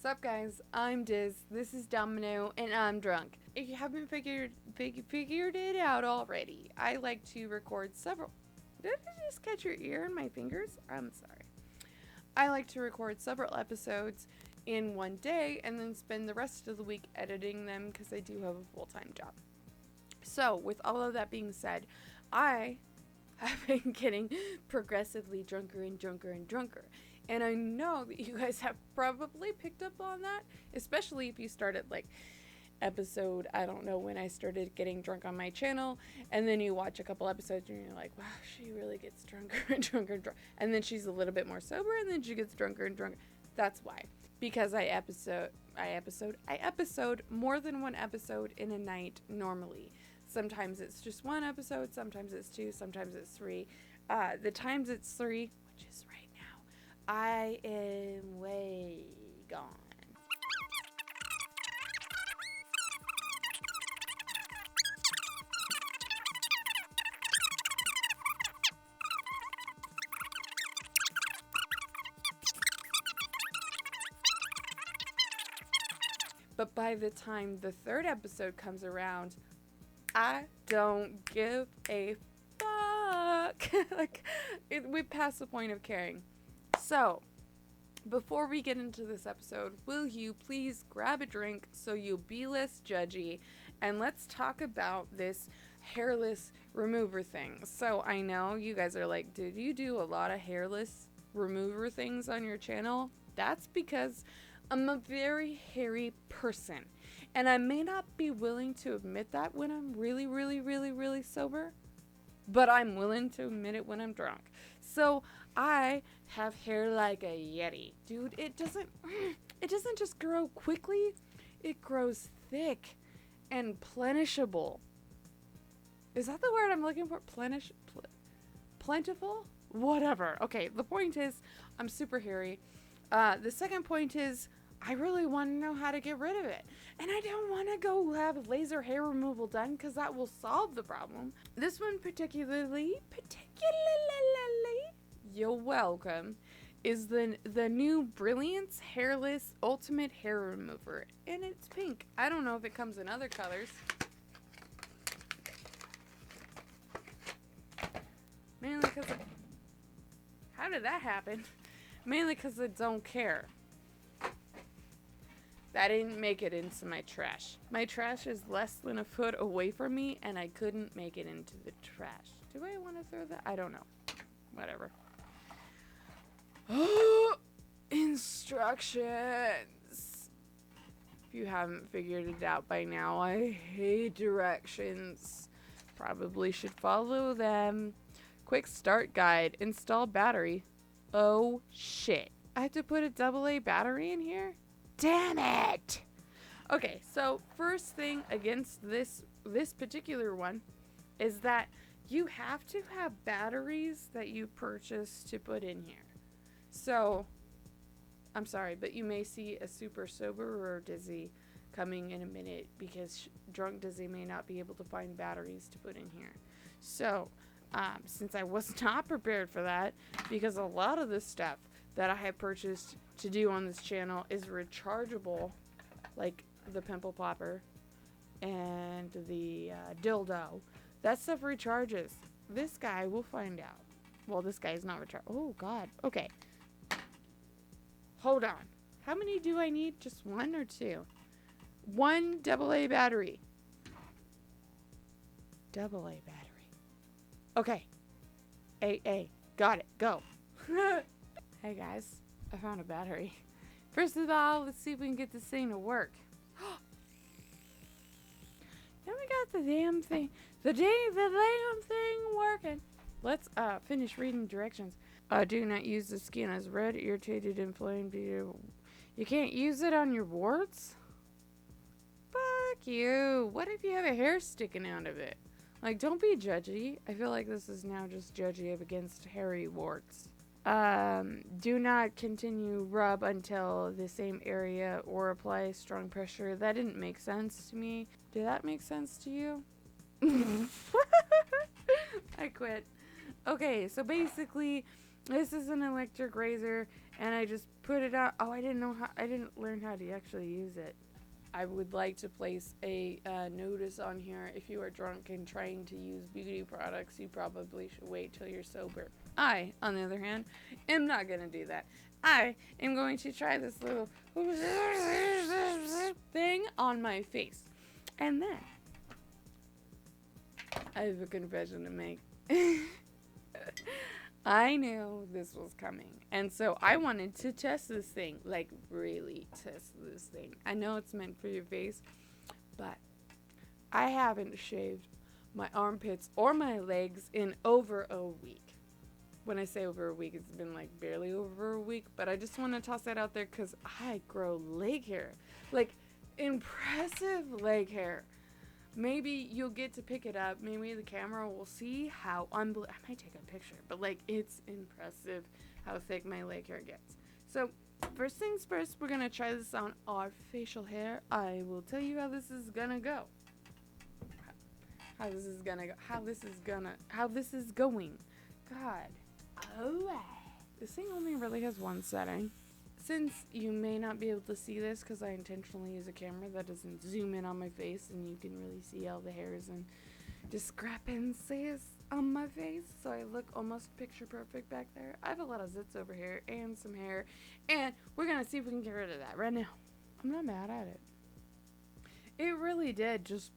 Sup guys, I'm Diz, this is Domino, and I'm drunk. If you haven't figured it out already, I like to record several... Did I just catch your ear and my fingers? I'm sorry. I like to record several episodes in one day and then spend the rest of the week editing them because I do have a full-time job. So, with all of that being said, I have been getting progressively drunker and drunker and drunker. And I know that you guys have probably picked up on that, especially if you started like episode, I don't know when I started getting drunk on my channel, and then you watch a couple episodes and you're like, wow, she really gets drunker and drunker and drunker. And then she's a little bit more sober and then she gets drunker and drunker. That's why. Because I episode more than one episode in a night normally. Sometimes it's just one episode, sometimes it's two, sometimes it's three. The times it's three, which is right now, I am way gone. But by the time the third episode comes around, I don't give a fuck. We've passed the point of caring. So, before we get into this episode, will you please grab a drink so you'll be less judgy, and let's talk about this hairless remover thing. So, I know you guys are like, did you do a lot of hairless remover things on your channel? That's because I'm a very hairy person, and I may not be willing to admit that when I'm really, really, really, really sober, but I'm willing to admit it when I'm drunk. So I have hair like a yeti. Dude, it doesn't just grow quickly, it grows thick and plenishable. Is that the word I'm looking for? Plentiful? Whatever. Okay, the point is, I'm super hairy. The second point is, I really want to know how to get rid of it. And I don't want to go have laser hair removal done because that will solve the problem. This one particularly, you're welcome, is the NuBrilliance Hairless Ultimate Hair Remover. And it's pink. I don't know if it comes in other colors. Mainly because how did that happen? Mainly because I don't care. That didn't make it into my trash. My trash is less than a foot away from me, and I couldn't make it into the trash. Do I want to throw that? I don't know. Whatever. Instructions. If you haven't figured it out by now, I hate directions. Probably should follow them. Quick start guide. Install battery. Oh, shit. I have to put a AA battery in here? Damn it! Okay, so first thing against this particular one is that you have to have batteries that you purchase to put in here. So, I'm sorry, but you may see a super sober or Dizzy coming in a minute because drunk Dizzy may not be able to find batteries to put in here. So, since I was not prepared for that, because a lot of the stuff that I have purchased to do on this channel is rechargeable, like the pimple popper and the dildo. That stuff recharges. This guy, we'll find out. Well, this guy is not rechargeable. Oh, God. Okay. Hold on. How many do I need? Just one or two? One AA battery. AA battery. Okay. AA. Got it. Go. Hey, guys. I found a battery. First of all, let's see if we can get this thing to work. Now we got the damn thing. The damn thing working. Let's finish reading directions. Do not use the skin as red, irritated, inflamed. You can't use it on your warts? Fuck you. What if you have a hair sticking out of it? Like, don't be judgy. I feel like this is now just judgy against hairy warts. Do not continue rub until the same area or apply strong pressure. That didn't make sense to me. Did that make sense to you? I quit. Okay, so basically, This is an electric razor, and I just put it out. Oh, I didn't learn how to actually use it. I would like to place a notice on here. If you are drunk and trying to use beauty products, you probably should wait till you're sober. I, on the other hand, am not going to do that. I am going to try this little thing on my face. And then, I have a confession to make. I knew this was coming. And so I wanted to test this thing. Like, really test this thing. I know it's meant for your face, but I haven't shaved my armpits or my legs in over a week. When I say over a week, it's been like barely over a week. But I just want to toss that out there because I grow leg hair. Like, impressive leg hair. Maybe you'll get to pick it up. Maybe the camera will see how I might take a picture, but like it's impressive how thick my leg hair gets. So first things first, we're gonna try this on our facial hair. I will tell you how this is gonna go. How this is going. God. Alright. This thing only really has one setting. Since you may not be able to see this because I intentionally use a camera that doesn't zoom in on my face and you can really see all the hairs and discrepancies on my face, so I look almost picture perfect back there. I have a lot of zits over here and some hair, and we're gonna see if we can get rid of that right now. I'm not mad at it. It really did just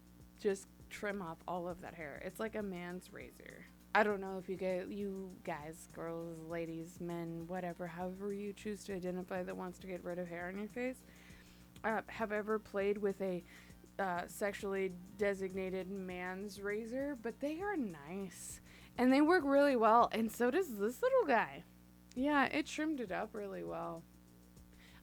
trim off all of that hair. It's like a man's razor. I don't know if you guys, girls, ladies, men, whatever, however you choose to identify that wants to get rid of hair on your face, have ever played with a sexually designated man's razor, but they are nice. And they work really well, and so does this little guy. Yeah, it trimmed it up really well.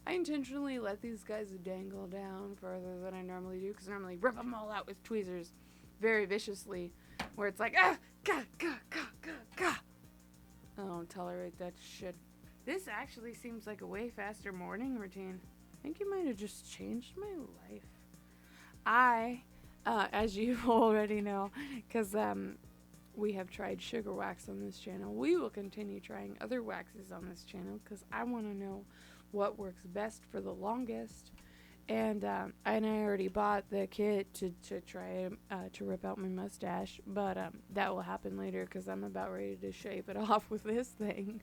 I intentionally let these guys dangle down further than I normally do, because I normally rip them all out with tweezers very viciously, where it's like, ah, gah, gah, gah, gah, gah. I don't tolerate that shit. This actually seems like a way faster morning routine. I think you might have just changed my life. I, as you already know, because we have tried sugar wax on this channel, we will continue trying other waxes on this channel because I want to know what works best for the longest. And I already bought the kit to try to rip out my mustache, but that will happen later because I'm about ready to shave it off with this thing.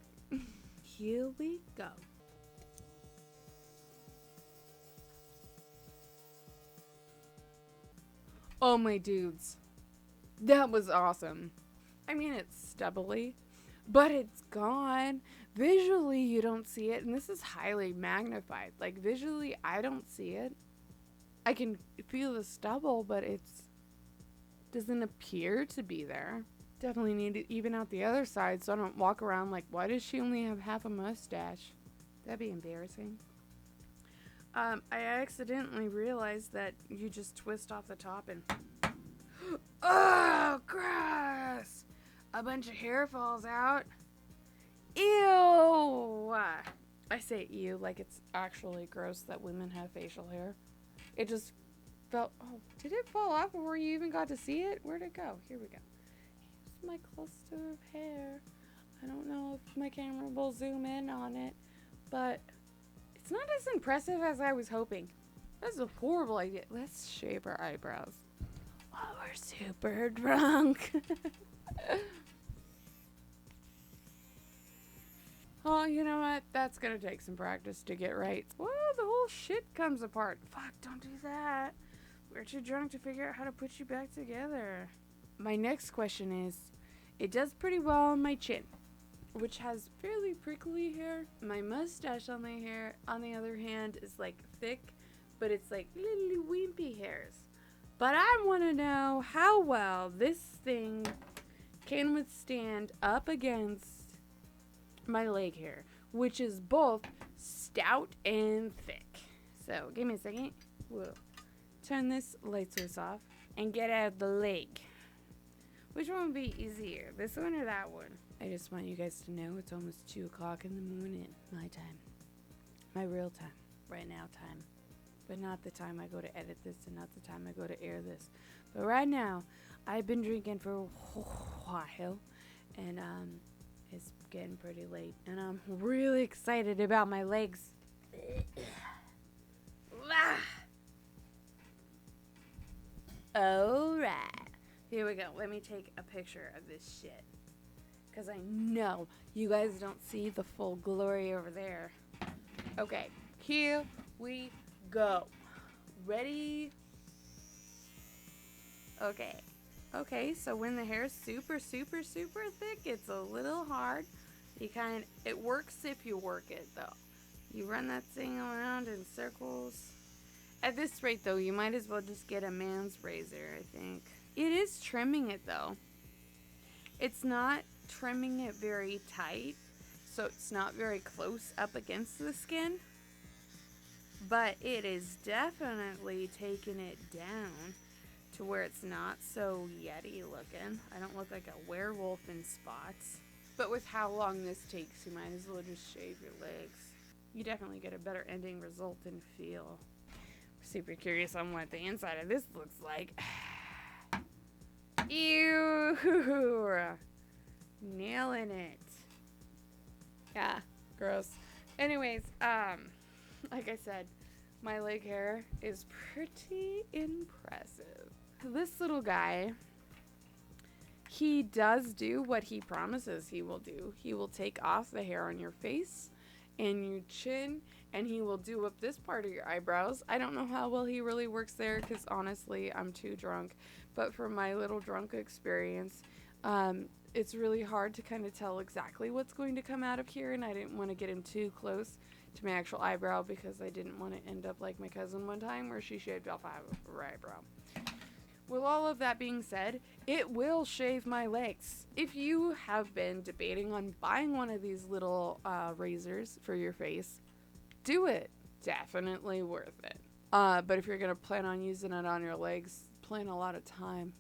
Here we go. Oh my dudes, that was awesome. I mean, it's stubbly, but it's gone. Visually, you don't see it, and this is highly magnified. Like, visually, I don't see it. I can feel the stubble, but it's doesn't appear to be there. Definitely need to even out the other side so I don't walk around like, why does she only have half a mustache? That'd be embarrassing. I accidentally realized that you just twist off the top and oh, gross! A bunch of hair falls out. Ew! I say ew like it's actually gross that women have facial hair. It just felt, oh, did it fall off before you even got to see it? Where'd it go? Here we go. Here's my cluster of hair. I don't know if my camera will zoom in on it, but it's not as impressive as I was hoping. That's a horrible idea. Let's shave our eyebrows. Oh, we're super drunk. Oh, you know what? That's gonna take some practice to get right. Whoa, the whole shit comes apart. Fuck, don't do that. We're too drunk to figure out how to put you back together. My next question is, it does pretty well on my chin, which has fairly prickly hair. My mustache on the other hand, is like thick, but it's like little wimpy hairs. But I want to know how well this thing can withstand up against my leg hair, which is both stout and thick. So give me a second. We'll turn this light source off and get out the leg. Which one would be easier, this one or that one? I just want you guys to know it's almost 2 o'clock in the morning, my time, my real time, right now time, but not the time I go to edit this and not the time I go to air this. But right now, I've been drinking for a while, and It's getting pretty late, and I'm really excited about my legs. Alright, here we go. Let me take a picture of this shit, because I know you guys don't see the full glory over there. Okay, here we go. Ready? Okay, so when the hair is super thick, it's a little hard. It works if you work it, though. You run that thing around in circles. At this rate, though, you might as well just get a man's razor, I think. It is trimming it, though. It's not trimming it very tight, so it's not very close up against the skin. But it is definitely taking it down to where it's not so yeti looking. I don't look like a werewolf in spots. But with how long this takes, you might as well just shave your legs. You definitely get a better ending result and feel. Super curious on what the inside of this looks like. Ew! Nailing it. Yeah, gross. Anyways, like I said, my leg hair is pretty impressive. This little guy, he does do what he promises he will do. He will take off the hair on your face and your chin, and he will do up this part of your eyebrows. I don't know how well he really works there, because honestly, I'm too drunk. But from my little drunk experience, it's really hard to kind of tell exactly what's going to come out of here, and I didn't want to get him too close to my actual eyebrow, because I didn't want to end up like my cousin one time where she shaved off her eyebrow. With all of that being said, it will shave my legs. If you have been debating on buying one of these little razors for your face, do it. Definitely worth it. But if you're going to plan on using it on your legs, plan a lot of time.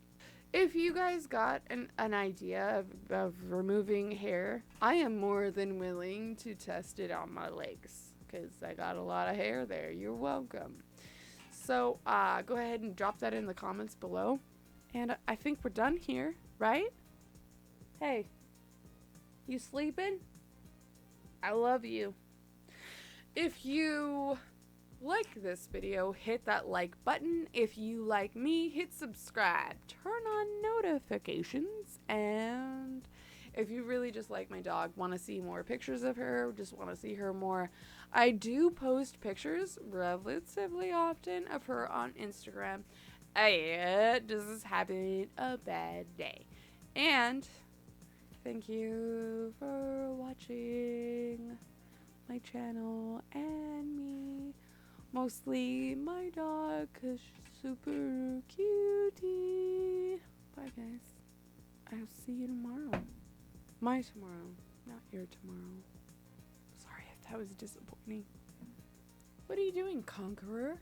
If you guys got an idea of removing hair, I am more than willing to test it on my legs, because I got a lot of hair there. You're welcome. So go ahead and drop that in the comments below. And I think we're done here, right? Hey, you sleeping? I love you. If you like this video, hit that like button. If you like me, hit subscribe. Turn on notifications. And if you really just like my dog, want to see more pictures of her, just want to see her more, I do post pictures relatively often of her on Instagram. I just having a bad day. And thank you for watching my channel and me. Mostly my dog, because she's super cutie. Bye, guys. I'll see you tomorrow. My tomorrow, not your tomorrow. Sorry if that was disappointing. What are you doing, conqueror?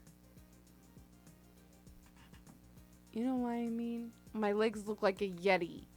You know what I mean? My legs look like a yeti.